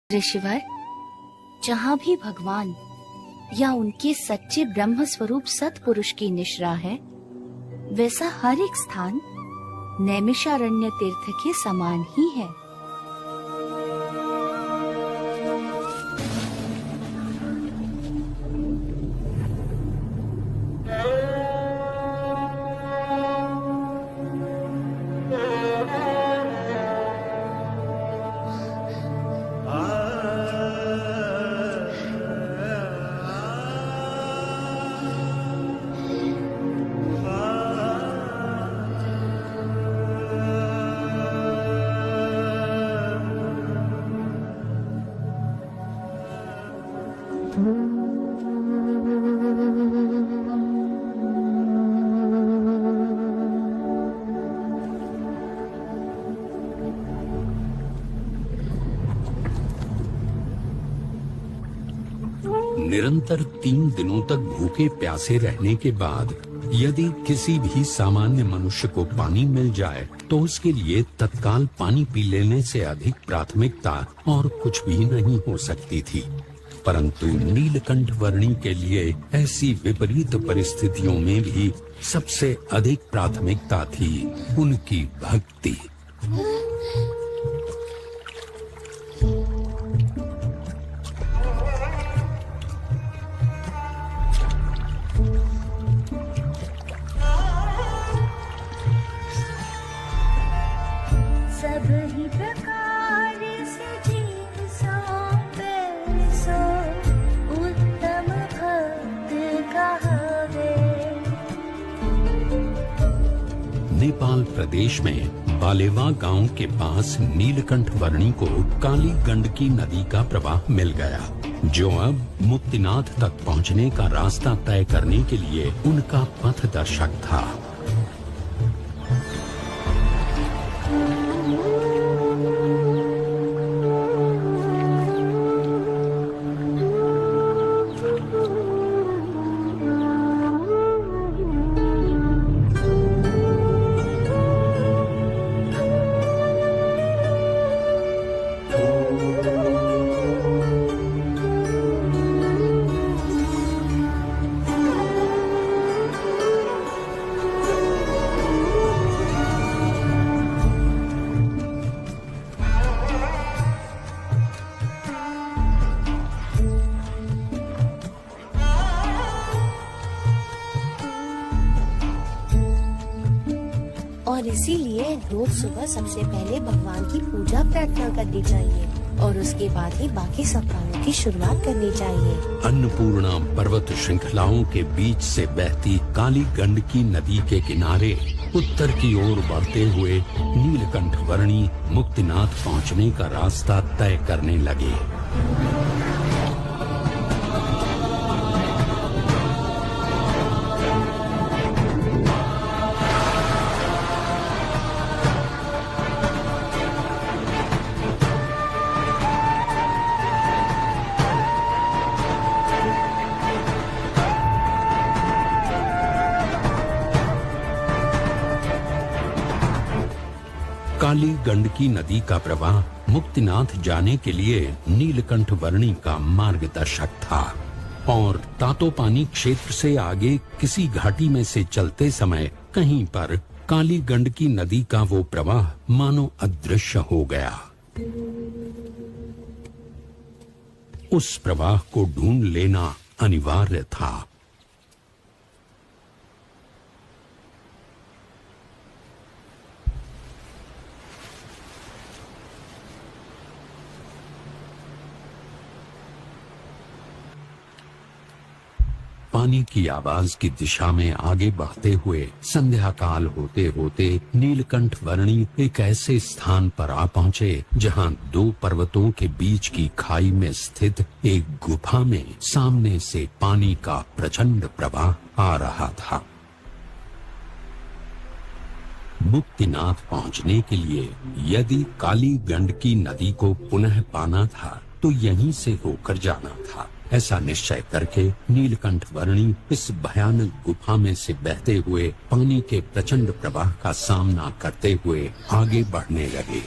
ऋषिवर, जहाँ भी भगवान या उनके सच्चे ब्रह्म स्वरूप सत्पुरुष की निश्रा है, वैसा हर एक स्थान नैमिषारण्य तीर्थ के समान ही है। निरंतर 3 दिनों तक भूखे प्यासे रहने के बाद यदि किसी भी सामान्य मनुष्य को पानी मिल जाए तो उसके लिए तत्काल पानी पी लेने से अधिक प्राथमिकता और कुछ भी नहीं हो सकती थी। परंतु नीलकंठ वर्णी के लिए ऐसी विपरीत परिस्थितियों में भी सबसे अधिक प्राथमिकता थी उनकी भक्ति। नेपाल प्रदेश में बालेवा गांव के पास नीलकंठ वर्णी को काली गंडकी नदी का प्रवाह मिल गया, जो अब मुक्तिनाथ तक पहुंचने का रास्ता तय करने के लिए उनका पथदर्शक था। और इसीलिए रोज सुबह सबसे पहले भगवान की पूजा प्रार्थना करनी चाहिए और उसके बाद ही बाकी सब कामों की शुरुआत करनी चाहिए। अन्नपूर्णा पर्वत श्रृंखलाओं के बीच से बहती काली गंडकी नदी के किनारे उत्तर की ओर बढ़ते हुए नीलकंठ वर्णी मुक्तिनाथ पहुंचने का रास्ता तय करने लगे। काली गंडकी नदी का प्रवाह मुक्तिनाथ जाने के लिए नीलकंठ वर्णी का मार्गदर्शक था और तातोपानी क्षेत्र से आगे किसी घाटी में से चलते समय कहीं पर काली गंडकी नदी का वो प्रवाह मानो अदृश्य हो गया। उस प्रवाह को ढूंढ लेना अनिवार्य था। पानी की आवाज की दिशा में आगे बढ़ते हुए संध्या काल होते होते नीलकंठ वर्णी एक ऐसे स्थान पर आ पहुंचे जहां 2 पर्वतों के बीच की खाई में स्थित एक गुफा में सामने से पानी का प्रचंड प्रवाह आ रहा था। मुक्तिनाथ पहुंचने के लिए यदि काली गंडकी नदी को पुनः पाना था तो यहीं से होकर जाना था। ऐसा निश्चय करके नीलकंठ वर्णी इस भयानक गुफा में से बहते हुए पानी के प्रचंड प्रवाह का सामना करते हुए आगे बढ़ने लगे।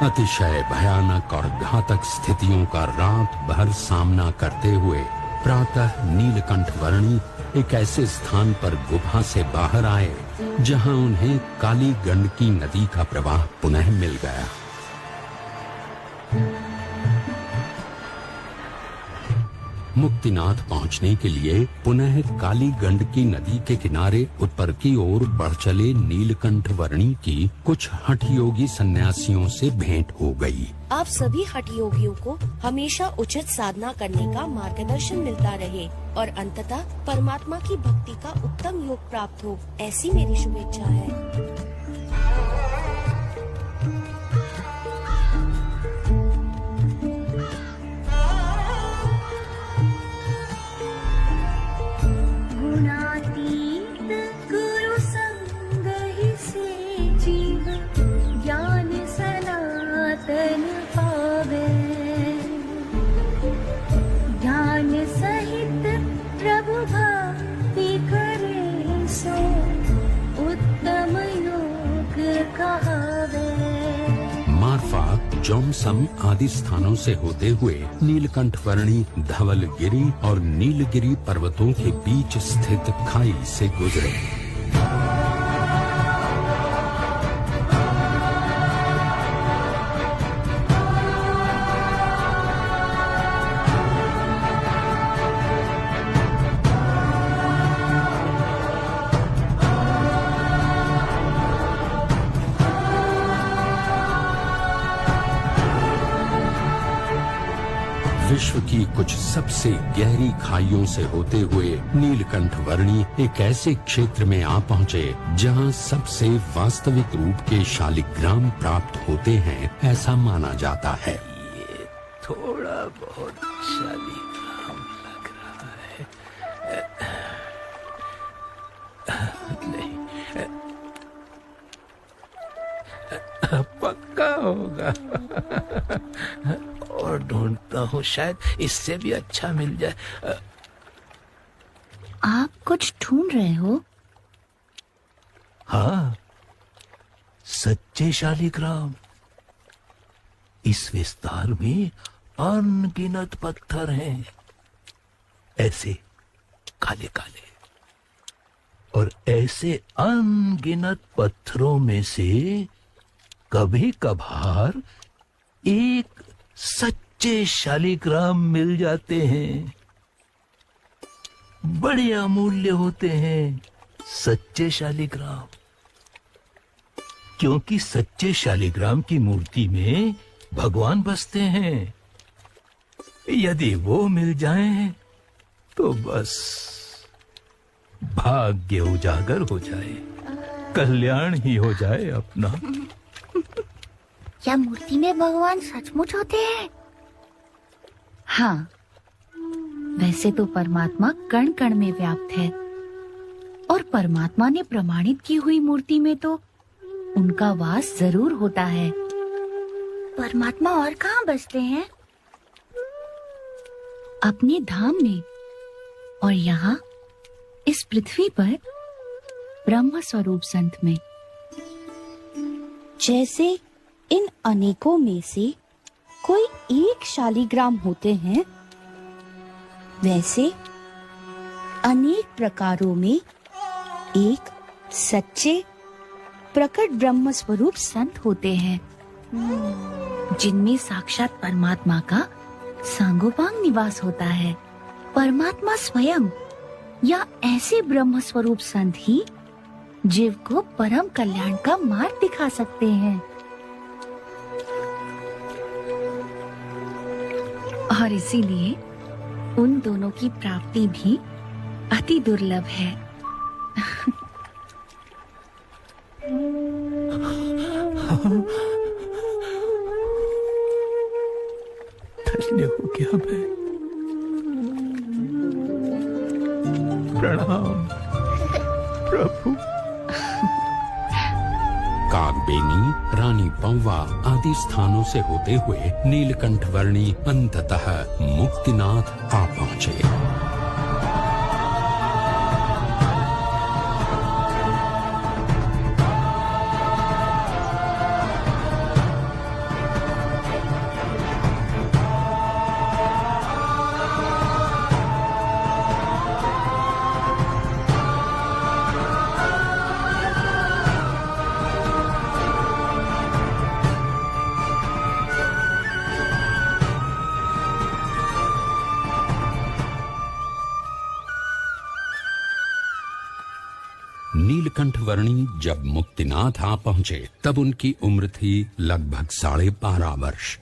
अतिशय भयानक और घातक स्थितियों का रात भर सामना करते हुए प्रातः नीलकंठ वर्णी एक ऐसे स्थान पर गुफा से बाहर आए जहां उन्हें काली गंडकी नदी का प्रवाह पुनः मिल गया। मुक्तिनाथ पहुंचने के लिए पुनः काली गंडकी नदी के किनारे उत्तर की ओर बढ़ चले नीलकंठ वर्णी की कुछ हठ योगी सन्यासियों से भेंट हो गई। आप सभी हठ योगियों को हमेशा उचित साधना करने का मार्गदर्शन मिलता रहे और अंततः परमात्मा की भक्ति का उत्तम योग प्राप्त हो, ऐसी मेरी शुभेच्छा है। जोमसम आदि स्थानों से होते हुए नीलकंठ वर्णी धवलगिरी और नीलगिरी पर्वतों के बीच स्थित खाई से गुजरे। विश्व की कुछ सबसे गहरी खाइयों से होते हुए नीलकंठ वर्णी एक ऐसे क्षेत्र में आ पहुँचे जहाँ सबसे वास्तविक रूप के शालिग्राम प्राप्त होते हैं, ऐसा माना जाता है। ये थोड़ा बहुत शालिग्राम लग रहा है। नहीं, पक्का होगा। और ढूंढता हूँ, शायद इससे भी अच्छा मिल जाए। आप कुछ ढूंढ रहे हो? हाँ, सच्चे शालिग्राम। इस विस्तार में अनगिनत पत्थर हैं, ऐसे काले काले। और ऐसे अनगिनत पत्थरों में से कभी कभार एक सच्चे शालिग्राम मिल जाते हैं। बड़े अमूल्य होते हैं सच्चे शालिग्राम, क्योंकि सच्चे शालिग्राम की मूर्ति में भगवान बसते हैं। यदि वो मिल जाएं, तो बस भाग्य उजागर हो जाए, कल्याण ही हो जाए अपना। क्या मूर्ति में भगवान सचमुच होते हैं? हाँ, वैसे तो परमात्मा कण कण में व्याप्त है, और परमात्मा ने प्रमाणित की हुई मूर्ति में तो उनका वास जरूर होता है। परमात्मा और कहाँ बसते हैं? अपने धाम में, और यहाँ इस पृथ्वी पर ब्रह्म स्वरूप संत में। जैसे इन अनेकों में से कोई एक शालिग्राम होते हैं, वैसे अनेक प्रकारों में एक सच्चे प्रकट ब्रह्म स्वरूप संत होते हैं, जिनमें साक्षात परमात्मा का सांगोपांग निवास होता है। परमात्मा स्वयं या ऐसे ब्रह्म स्वरूप संत ही जीव को परम कल्याण का मार्ग दिखा सकते हैं। और इसीलिए उन दोनों की प्राप्ति भी अति दुर्लभ है। धन्य हो गया मैं। प्रणाम प्रभु। कागबेनी, रानी पौवा आदि स्थानों से होते हुए नीलकंठ वर्णी अंततः मुक्तिनाथ आ पहुँचे। नीलकंठ वर्णी जब मुक्तिनाथ आ पहुंचे, तब उनकी उम्र थी लगभग 12.5 वर्ष।